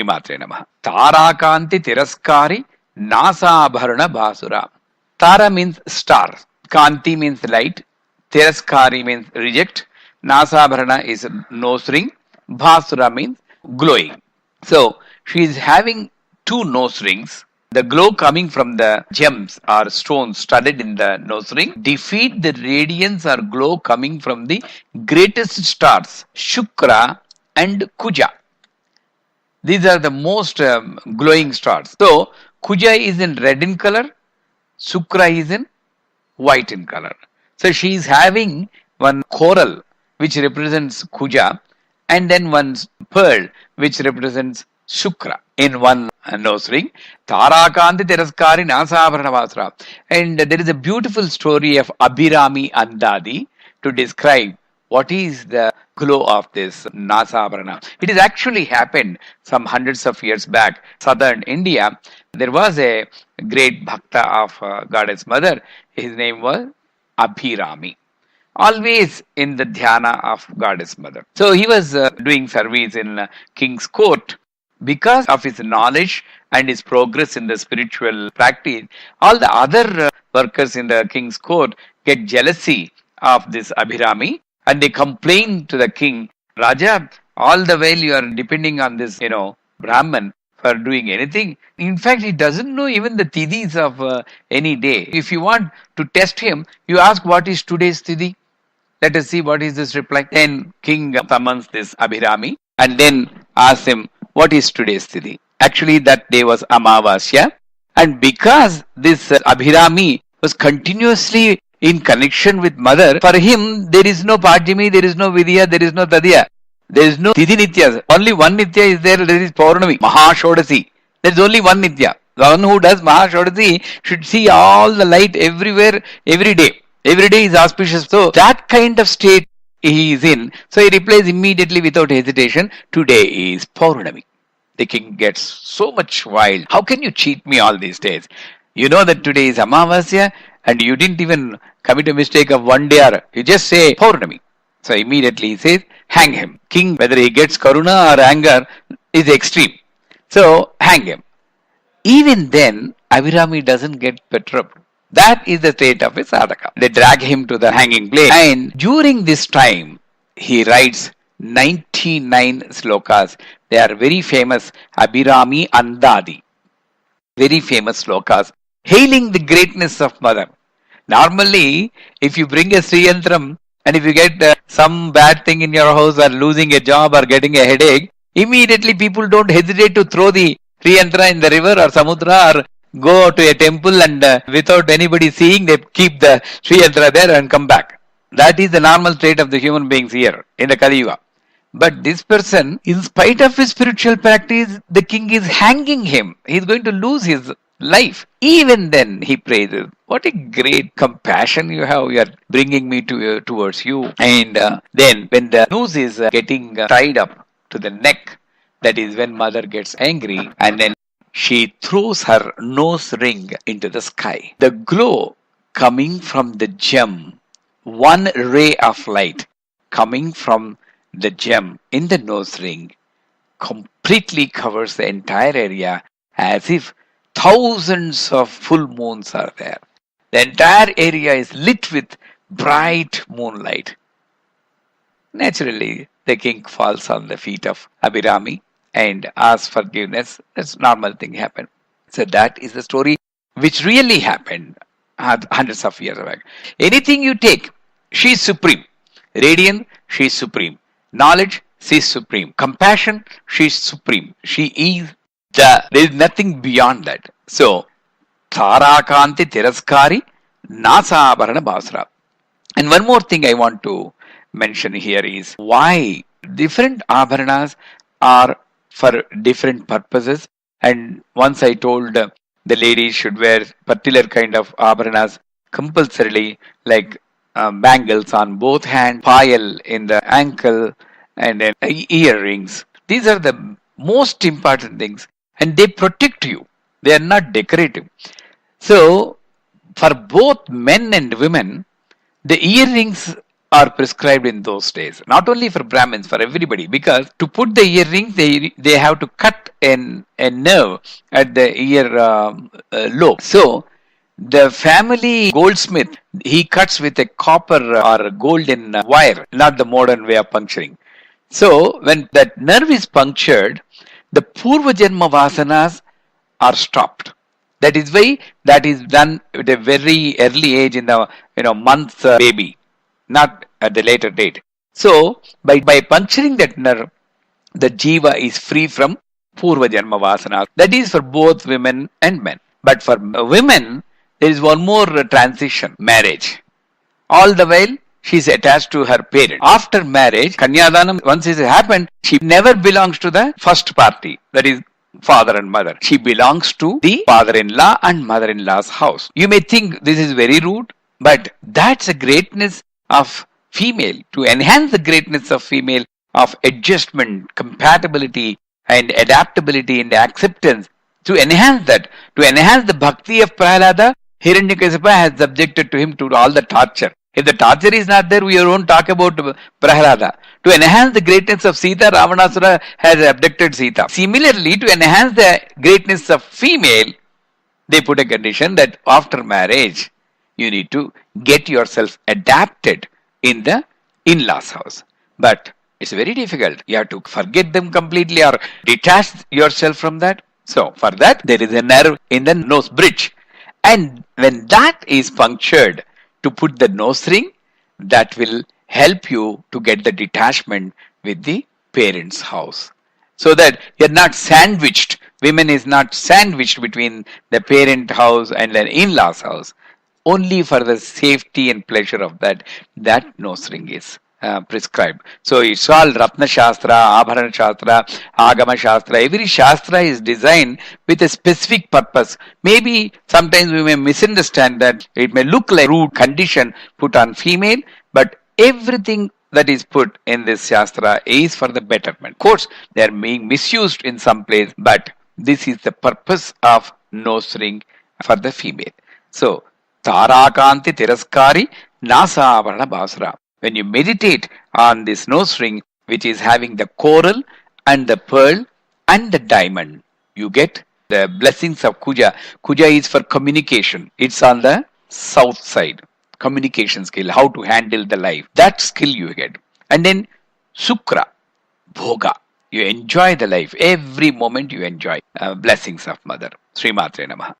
Sri Maatre Namaha. Tarakanti tiraskari nasa-bharana bhasura. Tara means star. Kanti means light. Tiraskari means reject. Nasa-bharana is nose ring. Bhasura means glowing. So she is having two nose rings. The glow coming from the gems or stones studded in the nose ring defeat the radiance or glow coming from the greatest stars, Shukra and Kuja. These are the most glowing stars. So Kuja is in red in color, Shukra is in white in color. So she is having one coral which represents Kuja and then one pearl which represents Shukra in one nose ring. Tarakanti tiraskari nasa-bharana bhasura. And there is a beautiful story of Abhirami Andadi to describe what is the glow of this nasa-bharana. It has actually happened some hundreds of years back. Southern India, there was a great bhakta of Goddess Mother. His name was Abhirami. Always in the dhyana of Goddess Mother. So he was doing service in King's Court. Because of his knowledge and his progress in the spiritual practice, all the other workers in the king's court get jealousy of this Abhirami and they complain to the king, Raja, all the while you are depending on this, Brahman for doing anything. In fact, he doesn't know even the tidis of any day. If you want to test him, you ask what is today's tidhi. Let us see what is this reply. Then king summons this Abhirami and then asks him, what is today's Tithi? Actually, that day was Amavasya. And because this Abhirami was continuously in connection with mother, for him, there is no Pajami, there is no Vidya, there is no Tadya. There is no Tithi Nitya. Only one Nitya is there, that is Paurnami, Mahashodasi. There is only one Nitya. The one who does Mahashodasi should see all the light everywhere, every day. Every day is auspicious. So, that kind of state he is in. So he replies immediately without hesitation, today is Paurnami. The king gets so much wild. How can you cheat me all these days? You know that today is Amavasya and you didn't even commit a mistake of one day or you just say Paurnami. So immediately he says, hang him. King, whether he gets karuna or anger, is extreme. So hang him. Even then, Abhirami doesn't get perturbed. That is the state of a sadhaka. They drag him to the hanging place. And during this time, he writes 99 slokas. They are very famous. Abhirami Andadi. Very famous slokas. Hailing the greatness of mother. Normally, if you bring a Sriyantram and if you get some bad thing in your house or losing a job or getting a headache, immediately people don't hesitate to throw the Sriyantra in the river or Samudra or go to a temple and without anybody seeing, they keep the Sri Yantra there and come back. That is the normal state of the human beings here in the Kali Yuga. But this person, in spite of his spiritual practice, the king is hanging him. He is going to lose his life. Even then, he praises, what a great compassion you have. You are bringing me towards you. And then when the noose is getting tied up to the neck, that is when mother gets angry and then she throws her nose ring into the sky. The glow coming from the gem, one ray of light coming from the gem in the nose ring completely covers the entire area as if thousands of full moons are there. The entire area is lit with bright moonlight. Naturally, the king falls on the feet of Abhirami and asks forgiveness. That's normal thing happened. So that is the story which really happened hundreds of years back. Anything you take, she is supreme. Radiance, she is supreme. Knowledge, she is supreme. Compassion, she is supreme. She is there is nothing beyond that. So, Tarakanti tiraskari nasa-bharana bhasura. And one more thing I want to mention here is why different abharanas are for different purposes. And once I told the ladies should wear particular kind of abharanas compulsorily, like bangles on both hands, payal in the ankle, and then earrings. These are the most important things, and they protect you. They are not decorative. So, for both men and women, the earrings are prescribed in those days. Not only for Brahmins, for everybody. Because to put the earrings, they have to cut a nerve at the ear lobe. So the family goldsmith, he cuts with a copper or golden wire, not the modern way of puncturing. So when that nerve is punctured, the Purva Janma Vasanas are stopped. That is why that is done at a very early age in the month baby, not at the later date. So by puncturing that nerve, the jiva is free from Purva Janma Vasanas. That is for both women and men. But for women, there is one more transition, marriage. All the while, she is attached to her parent. After marriage, Kanyadanam, once it has happened, she never belongs to the first party, that is father and mother. She belongs to the father-in-law and mother-in-law's house. You may think this is very rude, but that's a greatness of female. To enhance the greatness of female, of adjustment, compatibility, and adaptability and acceptance, to enhance that, to enhance the bhakti of Prahlada, Hiranyakasipa has subjected to him to all the torture. If the torture is not there, we won't talk about Prahlada. To enhance the greatness of Sita, Ravanasura has abducted Sita. Similarly, to enhance the greatness of female, they put a condition that after marriage, you need to get yourself adapted in the in-laws house. But it's very difficult. You have to forget them completely or detach yourself from that. So, for that, there is a nerve in the nose bridge. And when that is punctured, to put the nose ring, that will help you to get the detachment with the parents' house. So that you're not sandwiched. Women is not sandwiched between the parent house and the in-laws house. Only for the safety and pleasure of that nose ring is prescribed. So it's all Ratna Shastra, Abharana Shastra, Agama Shastra. Every Shastra is designed with a specific purpose. Maybe sometimes we may misunderstand that it may look like rude condition put on female, but everything that is put in this Shastra is for the betterment. Of course, they are being misused in some place, but this is the purpose of nose ring for the female. So, Tarakanti, tiraskari, nasa-bharana, bhasura. When you meditate on this nose ring, which is having the coral and the pearl and the diamond, you get the blessings of Kuja. Kuja is for communication. It's on the south side. Communication skill, how to handle the life. That skill you get. And then Sukra, Bhoga. You enjoy the life. Every moment you enjoy. Blessings of Mother. Sri Maatre Namaha.